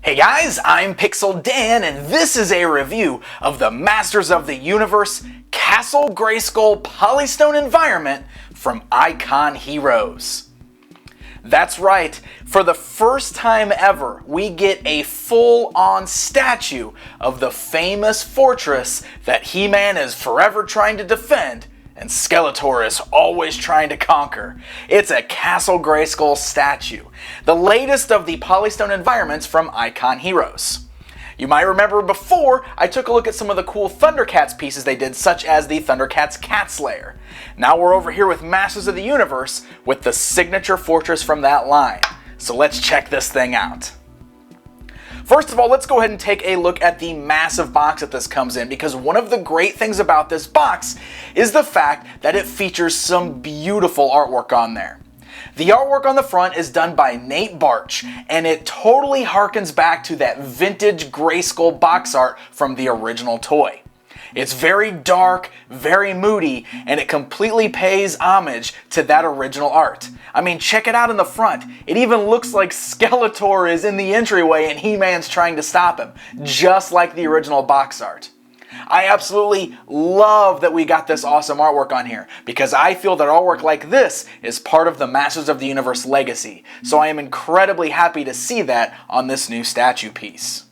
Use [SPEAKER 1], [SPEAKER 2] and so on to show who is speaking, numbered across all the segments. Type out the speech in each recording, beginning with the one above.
[SPEAKER 1] Hey guys, I'm Pixel Dan, and this is a review of the Masters of the Universe Castle Grayskull Polystone environment from Icon Heroes. That's right, for the first time ever, we get a full-on statue of the famous fortress that He-Man is forever trying to defend and Skeletor is always trying to conquer. It's a Castle Grayskull statue, the latest of the Polystone environments from Icon Heroes. You might remember before, I took a look at some of the cool Thundercats pieces they did, such as the Thundercats Cat's Lair. Now we're over here with Masters of the Universe with the signature fortress from that line. So let's check this thing out. First of all, let's go ahead and take a look at the massive box that this comes in, because one of the great things about this box is the fact that it features some beautiful artwork on there. The artwork on the front is done by Nate Barch, and it totally harkens back to that vintage Grayskull box art from the original toy. It's very dark, very moody, and it completely pays homage to that original art. I mean, check it out in the front. It even looks like Skeletor is in the entryway and He-Man's trying to stop him, just like the original box art. I absolutely love that we got this awesome artwork on here, because I feel that artwork like this is part of the Masters of the Universe legacy, so I am incredibly happy to see that on this new statue piece.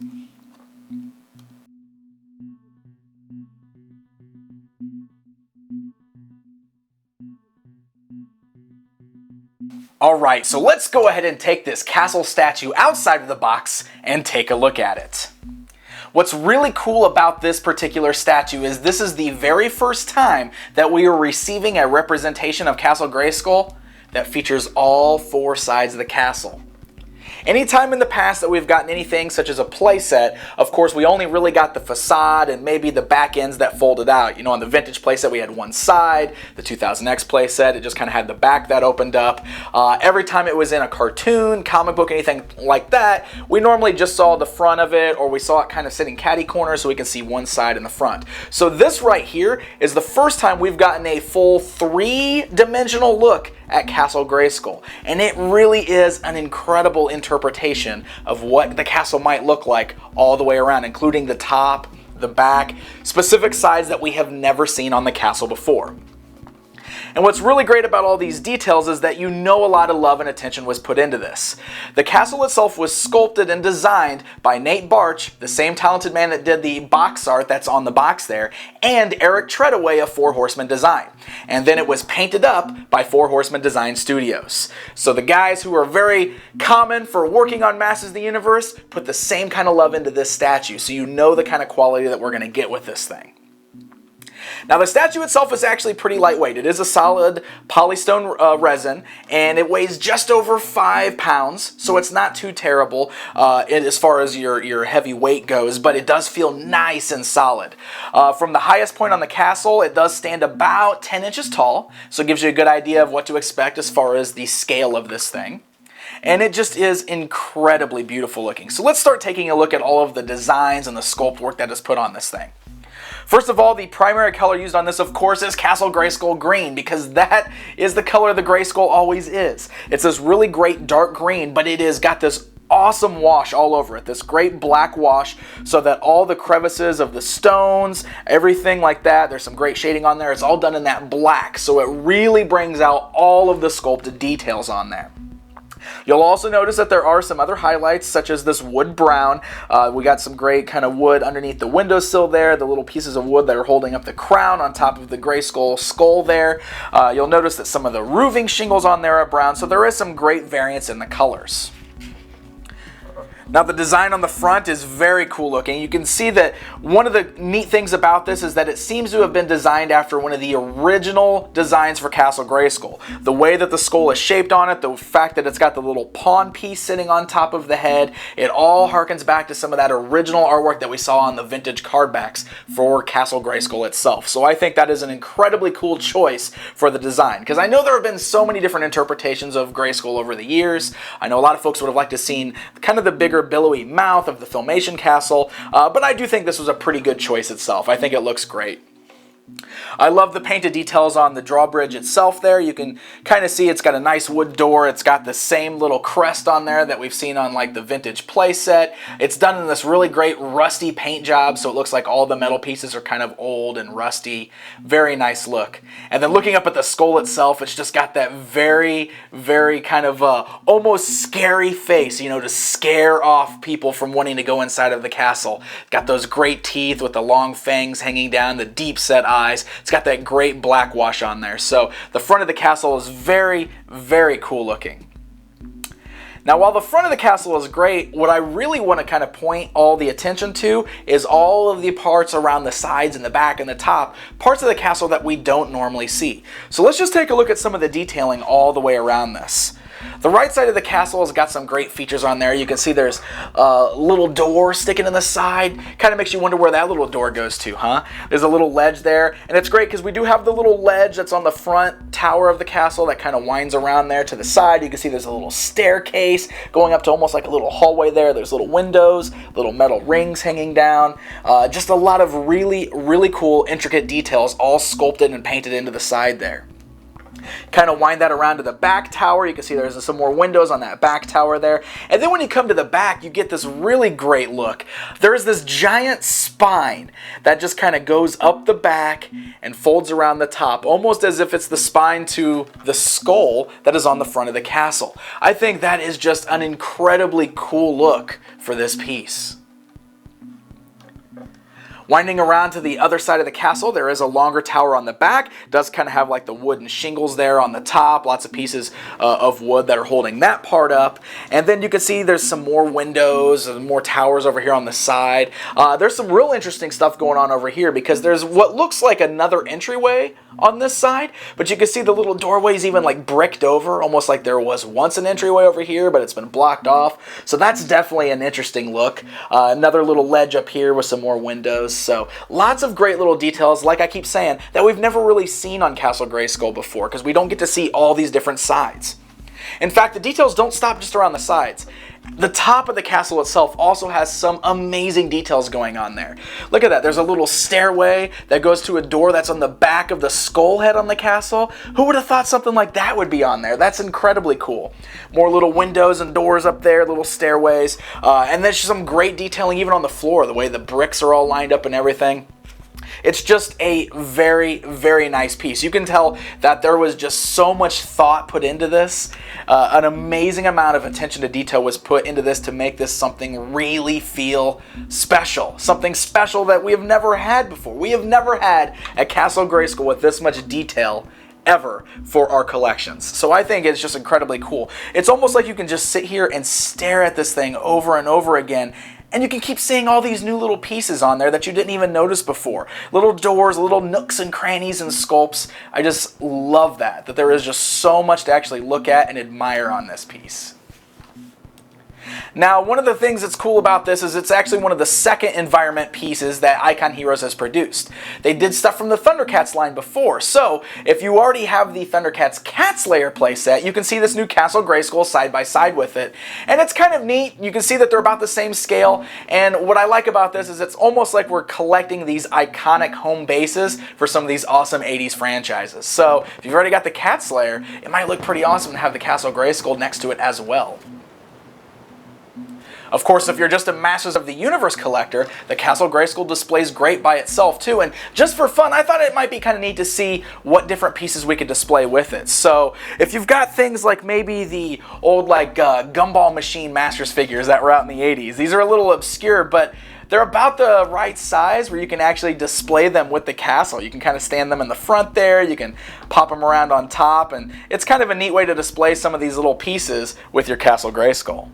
[SPEAKER 1] Alright, so let's go ahead and take this castle statue outside of the box and take a look at it. What's really cool about this particular statue is this is the very first time that we are receiving a representation of Castle Grayskull that features all four sides of the castle. Anytime in the past that we've gotten anything such as a playset, of course we only really got the facade and maybe the back ends that folded out. You know, on the vintage playset we had one side, the 2000X playset, it just kind of had the back that opened up. Every time it was in a cartoon, comic book, anything like that, we normally just saw the front of it, or we saw it kind of sitting catty corner so we can see one side in the front. So this right here is the first time we've gotten a full three-dimensional look at Castle Grayskull, and it really is an incredible interpretation of what the castle might look like all the way around, including the top, the back, specific sides that we have never seen on the castle before. And what's really great about all these details is that you know a lot of love and attention was put into this. The castle itself was sculpted and designed by Nate Barch, the same talented man that did the box art that's on the box there, and Eric Treadaway of Four Horsemen Design. And then it was painted up by Four Horsemen Design Studios. So the guys who are very common for working on Masters of the Universe put the same kind of love into this statue, so you know the kind of quality that we're going to get with this thing. Now the statue itself is actually pretty lightweight. It is a solid polystone resin, and it weighs just over 5 pounds, so it's not too terrible as far as your heavy weight goes, but it does feel nice and solid. From the highest point on the castle, it does stand about 10 inches tall, so it gives you a good idea of what to expect as far as the scale of this thing. And it just is incredibly beautiful looking. So let's start taking a look at all of the designs and the sculpt work that is put on this thing. First of all, the primary color used on this, of course, is Castle Grayskull green, because that is the color the Grayskull always is. It's this really great dark green, but it has got this awesome wash all over it, this great black wash, so that all the crevices of the stones, everything like that, there's some great shading on there, it's all done in that black, so it really brings out all of the sculpted details on there. You'll also notice that there are some other highlights, such as this wood brown. We got some great kind of wood underneath the windowsill there, the little pieces of wood that are holding up the crown on top of the Grayskull skull there. You'll notice that some of the roofing shingles on there are brown, so there is some great variance in the colors. Now the design on the front is very cool looking. You can see that one of the neat things about this is that it seems to have been designed after one of the original designs for Castle Grayskull. The way that the skull is shaped on it, the fact that it's got the little pawn piece sitting on top of the head, it all harkens back to some of that original artwork that we saw on the vintage card backs for Castle Grayskull itself. So I think that is an incredibly cool choice for the design, because I know there have been so many different interpretations of Grayskull over the years. I know a lot of folks would have liked to have seen kind of the bigger billowy mouth of the Filmation Castle, but I do think this was a pretty good choice itself. I think it looks great. I love the painted details on the drawbridge itself there. You can kind of see it's got a nice wood door. It's got the same little crest on there that we've seen on like the vintage playset. It's done in this really great rusty paint job, so it looks like all the metal pieces are kind of old and rusty. Very nice look. And then looking up at the skull itself, it's just got that very, very kind of almost scary face, you know, to scare off people from wanting to go inside of the castle. Got those great teeth with the long fangs hanging down, the deep set eyes. It's got that great black wash on there. So the front of the castle is very, very cool looking. Now, while the front of the castle is great, what I really want to kind of point all the attention to is all of the parts around the sides and the back and the top, parts of the castle that we don't normally see. So let's just take a look at some of the detailing all the way around this. The right side of the castle has got some great features on there. You can see there's a little door sticking in the side. Kind of makes you wonder where that little door goes to, huh? There's a little ledge there, and it's great because we do have the little ledge that's on the front tower of the castle that kind of winds around there to the side. You can see there's a little staircase going up to almost like a little hallway there. There's little windows, little metal rings hanging down. Just a lot of really, really cool, intricate details all sculpted and painted into the side there. Kind of wind that around to the back tower. You can see there's some more windows on that back tower there. And then when you come to the back, you get this really great look. There's this giant spine that just kind of goes up the back and folds around the top, almost as if it's the spine to the skull that is on the front of the castle. I think that is just an incredibly cool look for this piece. Winding around to the other side of the castle, there is a longer tower on the back. It does kind of have like the wooden shingles there on the top, lots of pieces of wood that are holding that part up. And then you can see there's some more windows and more towers over here on the side. There's some real interesting stuff going on over here because there's what looks like another entryway on this side, but you can see the little doorways even like bricked over, almost like there was once an entryway over here, but it's been blocked off. So that's definitely an interesting look. Another little ledge up here with some more windows. So lots of great little details, like I keep saying, that we've never really seen on Castle Grayskull before because we don't get to see all these different sides. In fact, the details don't stop just around the sides. The top of the castle itself also has some amazing details going on there. Look at that. There's a little stairway that goes to a door that's on the back of the skull head on the castle. Who would have thought something like that would be on there? That's incredibly cool. More little windows and doors up there, little stairways. And there's some great detailing even on the floor, the way the bricks are all lined up and everything. It's just a very, very nice piece. You can tell that there was just so much thought put into this. An amazing amount of attention to detail was put into this to make this something really feel special. Something special that we have never had before. We have never had a Castle Grayskull with this much detail ever for our collections. So I think it's just incredibly cool. It's almost like you can just sit here and stare at this thing over and over again, and you can keep seeing all these new little pieces on there that you didn't even notice before. Little doors, little nooks and crannies and sculpts. I just love that there is just so much to actually look at and admire on this piece. Now, one of the things that's cool about this is it's actually one of the second environment pieces that Icon Heroes has produced. They did stuff from the Thundercats line before, so if you already have the Thundercats Cats Lair playset, you can see this new Castle Grayskull side by side with it. And it's kind of neat. You can see that they're about the same scale, and what I like about this is it's almost like we're collecting these iconic home bases for some of these awesome 80s franchises. So if you've already got the Cats Lair, it might look pretty awesome to have the Castle Grayskull next to it as well. Of course, if you're just a Masters of the Universe collector, the Castle Grayskull displays great by itself too, and just for fun, I thought it might be kind of neat to see what different pieces we could display with it. So, if you've got things like maybe the old Gumball Machine Masters figures that were out in the 80s, these are a little obscure, but they're about the right size where you can actually display them with the castle. You can kind of stand them in the front there, you can pop them around on top, and it's kind of a neat way to display some of these little pieces with your Castle Grayskull.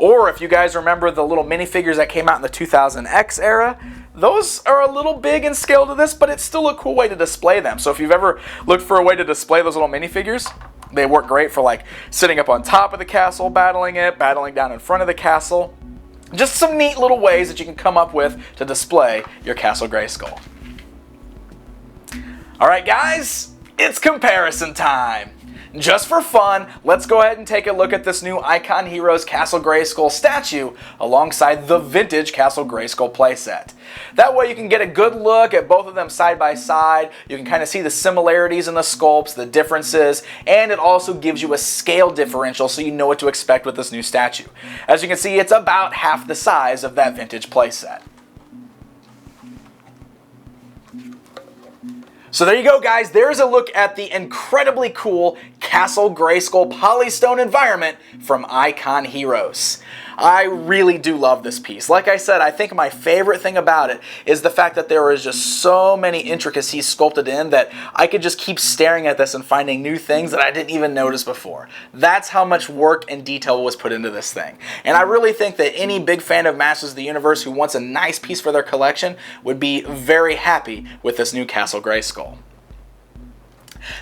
[SPEAKER 1] Or if you guys remember the little minifigures that came out in the 2000X era, those are a little big in scale to this, but it's still a cool way to display them. So if you've ever looked for a way to display those little minifigures, they work great for like sitting up on top of the castle, battling it, battling down in front of the castle. Just some neat little ways that you can come up with to display your Castle Grayskull. Alright guys, it's comparison time! Just for fun, let's go ahead and take a look at this new Icon Heroes Castle Grayskull statue alongside the vintage Castle Grayskull playset. That way you can get a good look at both of them side by side, you can kind of see the similarities in the sculpts, the differences, and it also gives you a scale differential so you know what to expect with this new statue. As you can see, it's about half the size of that vintage playset. So there you go, guys. There's a look at the incredibly cool Castle Grayskull Polystone environment from Icon Heroes. I really do love this piece. Like I said, I think my favorite thing about it is the fact that there is just so many intricacies sculpted in that I could just keep staring at this and finding new things that I didn't even notice before. That's how much work and detail was put into this thing. And I really think that any big fan of Masters of the Universe who wants a nice piece for their collection would be very happy with this new Castle Grayskull.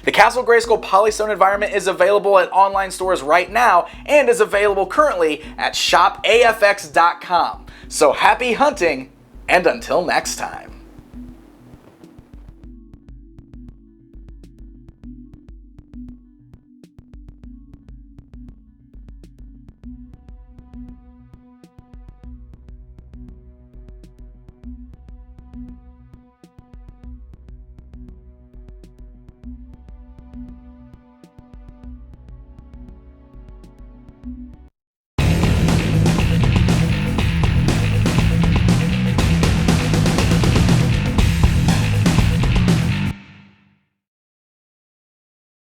[SPEAKER 1] The Castle Grayskull Polystone environment is available at online stores right now and is available currently at shopafx.com. So happy hunting, and until next time.